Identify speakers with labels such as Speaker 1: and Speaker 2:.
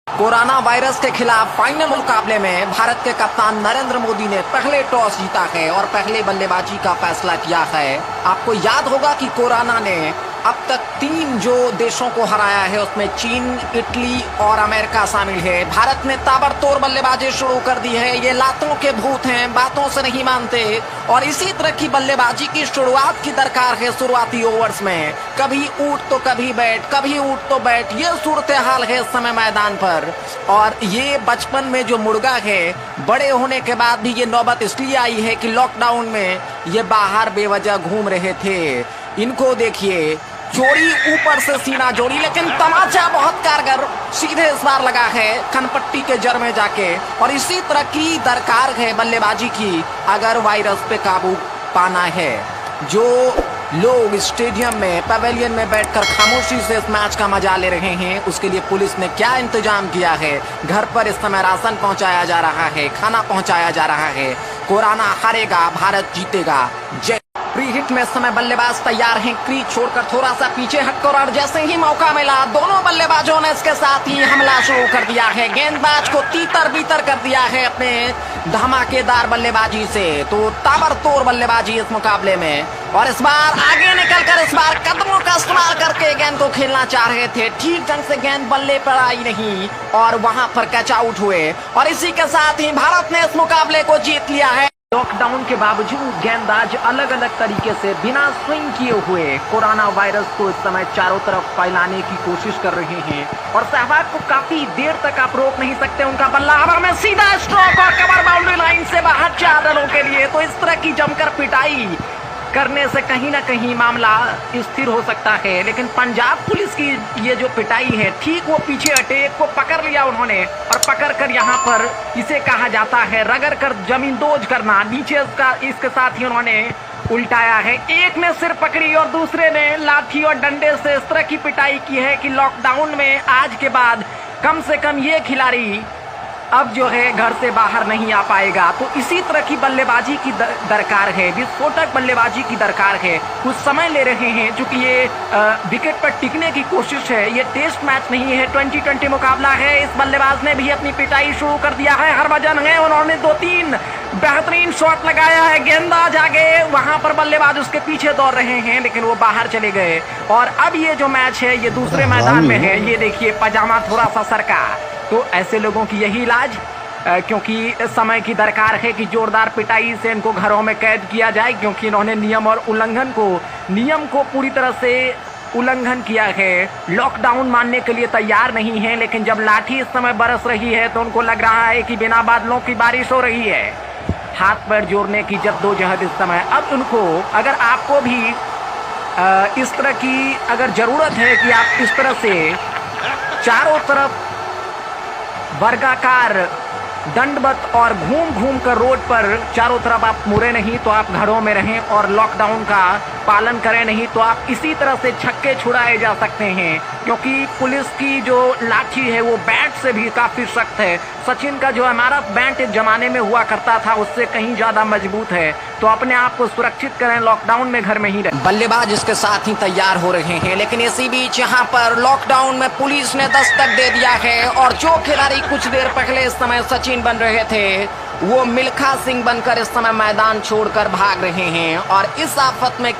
Speaker 1: Corona virus के खिलाफ final मुकाबले में भारत के कप्तान नरेंद्र मोदी ने पहले टॉस जीता है और पहले बल्लेबाजी का फैसला किया है। आपको याद होगा कि कोरोना ने अब तक 3 जो देशों को हराया है उसमें चीन, इटली और अमेरिका शामिल है। भारत ने ताबड़तोड़ बल्लेबाजी शुरू कर दी है। ये लातों के भूत हैं, बातों से नहीं मानते और इसी तरह की बल्लेबाजी की शुरुआत की दरकार है। शुरुआती ओवर्स में कभी ऊट तो कभी बैट, कभी ऊट तो बैट, ये सूरत हाल है इस समय मैदान पर। और ये बचपन में जो मुर्गा है, बड़े होने के बाद भी ये नौबत इसलिए आई है कि लॉकडाउन में ये बाहर बेवजह घूम रहे थे। इनको देखिए, जोड़ी ऊपर से सीना जोड़ी, लेकिन तमाचा बहुत कारगर सीधे इस बार लगा है कनपट्टी के जड़ में जाके। और इसी तरह की दरकार है बल्लेबाजी की अगर वायरस पे काबू पाना है। जो लोग स्टेडियम में, पवेलियन में बैठकर खामोशी से इस मैच का मजा ले रहे हैं, उसके लिए पुलिस ने क्या इंतजाम किया है। घर पर इस समय राशन पहुंचाया जा रहा है, खाना पहुंचाया जा रहा है। कोरोना हारेगा, भारत जीतेगा। जय। प्री हिट में इस समय बल्लेबाज तैयार हैं, क्रीज छोड़कर थोड़ा सा पीछे हटकर, और जैसे ही मौका मिला दोनों बल्लेबाजों ने इसके साथ ही हमला शुरू कर दिया है। गेंदबाज को तीतर बीतर कर दिया है अपने धमाकेदार बल्लेबाजी से। तो ताबड़तोड़ बल्लेबाजी इस मुकाबले में, और इस बार आगे निकलकर इस बार कदमों का इस्तेमाल करके गेंद को खेलना चाह रहे थे। ठीक ढंग से गेंद बल्ले पर आई नहीं और वहां पर कैच आउट हुए, और इसी के साथ ही भारत ने इस मुकाबले को जीत लिया है। लॉकडाउन के बावजूद गेंदबाज अलग अलग तरीके से बिना स्विंग किए हुए कोरोना वायरस को इस समय चारों तरफ फैलाने की कोशिश कर रहे हैं। और सहवाग को काफी देर तक आप रोक नहीं सकते। उनका बल्ला हवा में सीधा स्ट्रोक और कवर बाउंड्री लाइन से बाहर 4 रनों के लिए। तो इस तरह की जमकर पिटाई करने से कहीं ना कहीं मामला स्थिर हो सकता है। लेकिन पंजाब पुलिस की ये जो पिटाई है, ठीक वो पीछे हटे, एक को पकड़ लिया उन्होंने, और पकड़कर यहाँ पर इसे कहा जाता है रगड़ कर जमीन दोज करना। नीचे इसके साथ ही उन्होंने उल्टाया है। एक ने सिर पकड़ी और दूसरे ने लाठी और डंडे से इस तरह की पिटाई की है कि लॉकडाउन में आज के बाद कम से कम ये खिलाड़ी अब जो है घर से बाहर नहीं आ पाएगा। तो इसी तरह की बल्लेबाजी की दरकार है, विस्फोटक बल्लेबाजी की दरकार है। कुछ समय ले रहे हैं क्योंकि ये विकेट पर टिकने की कोशिश है। ये टेस्ट मैच नहीं है, 2020 मुकाबला है। इस बल्लेबाज ने भी अपनी पिटाई शुरू कर दिया है। हरभजन है, उन्होंने 2-3 बेहतरीन शॉट लगाया है। गेंदबाज आगे, वहां पर बल्लेबाज उसके पीछे दौड़ रहे हैं, लेकिन वो बाहर चले गए। और अब ये जो मैच है ये दूसरे मैदान में है। ये देखिए, पजामा थोड़ा सा सरका। तो ऐसे लोगों की यही इलाज, क्योंकि समय की दरकार है कि जोरदार पिटाई से इनको घरों में कैद किया जाए, क्योंकि इन्होंने नियम को पूरी तरह से उल्लंघन किया है। लॉकडाउन मानने के लिए तैयार नहीं है, लेकिन जब लाठी इस समय बरस रही है तो उनको लग रहा है कि बिना बादलों की बारिश हो रही है। हाथ पैर जोड़ने की जद्दोजहद इस समय। अब उनको, अगर आपको भी इस तरह की अगर जरूरत है कि आप इस तरह से चारों तरफ वर्गाकार दंडवत और घूम घूम कर रोड पर चारों तरफ आप मुड़े नहीं, तो आप घरों में रहें और लॉकडाउन का पालन करें। नहीं तो आप इसी तरह से छक्के छुड़ाए जा सकते हैं, क्योंकि पुलिस की जो लाठी है वो बैट से भी काफी सख्त है। सचिन का जो हमारा बैट एक जमाने में हुआ करता था उससे कहीं ज्यादा मजबूत है। तो अपने आप को सुरक्षित करें, लॉकडाउन में घर में ही रहें। बल्लेबाज इसके साथ ही तैयार हो रहे हैं, लेकिन इसी बीच यहाँ पर लॉकडाउन में पुलिस ने दस्तक दे दिया है। और जो खिलाड़ी कुछ देर पहले इस समय सचिन बन रहे थे, वो मिल्खा सिंह बनकर इस समय मैदान छोड़कर भाग रहे हैं। और इस आफत में